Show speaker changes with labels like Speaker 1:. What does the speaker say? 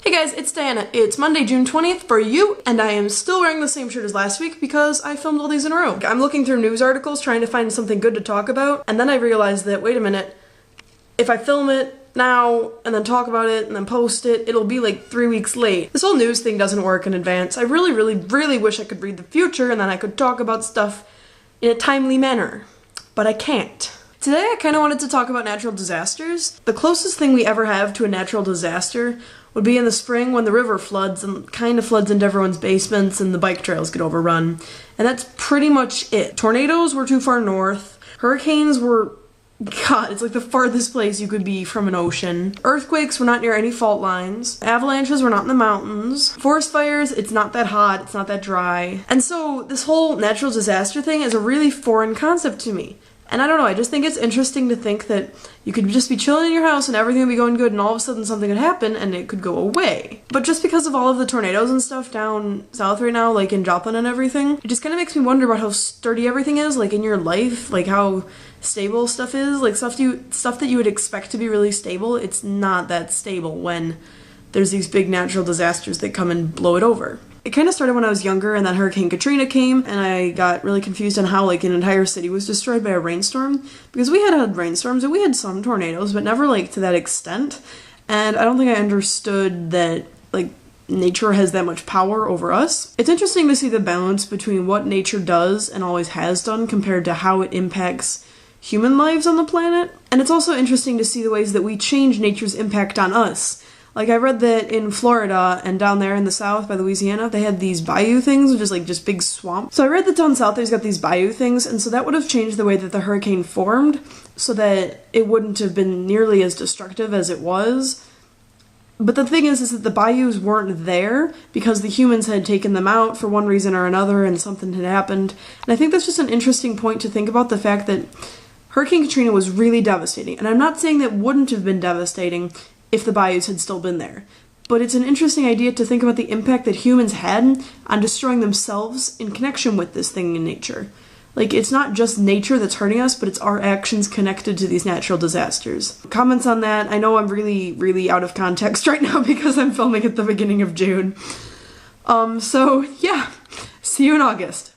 Speaker 1: Hey guys, it's Diana. It's Monday, June 20th for you, and I am still wearing the same shirt as last week because I filmed all these in a row. I'm looking through news articles trying to find something good to talk about, and then I realized that, wait a minute, if I film it now and then talk about it and then post it, it'll be like 3 weeks late. This whole news thing doesn't work in advance. I really wish I could read the future and then I could talk about stuff in a timely manner, but I can't. Today I kind of wanted to talk about natural disasters. The closest thing we ever have to a natural disaster would be in the spring when the river floods and kind of floods into everyone's basements and the bike trails get overrun. And that's pretty much it. Tornadoes were too far north. Hurricanes were, God, it's like the farthest place you could be from an ocean. Earthquakes were not near any fault lines. Avalanches were not in the mountains. Forest fires, it's not that hot, it's not that dry. And so this whole natural disaster thing is a really foreign concept to me. And I don't know, I just think it's interesting to think that you could just be chilling in your house and everything would be going good and all of a sudden something would happen and it could go away. But just because of all of the tornadoes and stuff down south right now, like in Joplin and everything, it just kind of makes me wonder about how sturdy everything is, like in your life, like how stable stuff is, like stuff that you would expect to be really stable. It's not that stable when there's these big natural disasters that come and blow it over. It kind of started when I was younger and then Hurricane Katrina came and I got really confused on how like an entire city was destroyed by a rainstorm, because we had rainstorms and we had some tornadoes but never like to that extent, and I don't think I understood that like nature has that much power over us. It's interesting to see the balance between what nature does and always has done compared to how it impacts human lives on the planet, and it's also interesting to see the ways that we change nature's impact on us. Like, I read that in Florida and down there in the south by Louisiana, they had these bayou things, which is like just big swamp. So I read that down south there's got these bayou things, and so that would have changed the way that the hurricane formed so that it wouldn't have been nearly as destructive as it was. But the thing is that the bayous weren't there because the humans had taken them out for one reason or another and something had happened. And I think that's just an interesting point to think about, the fact that Hurricane Katrina was really devastating. And I'm not saying that wouldn't have been devastating if the bayous had still been there. But it's an interesting idea to think about the impact that humans had on destroying themselves in connection with this thing in nature. Like, it's not just nature that's hurting us, but it's our actions connected to these natural disasters. Comments on that? I know I'm really out of context right now because I'm filming at the beginning of June. So yeah, see you in August.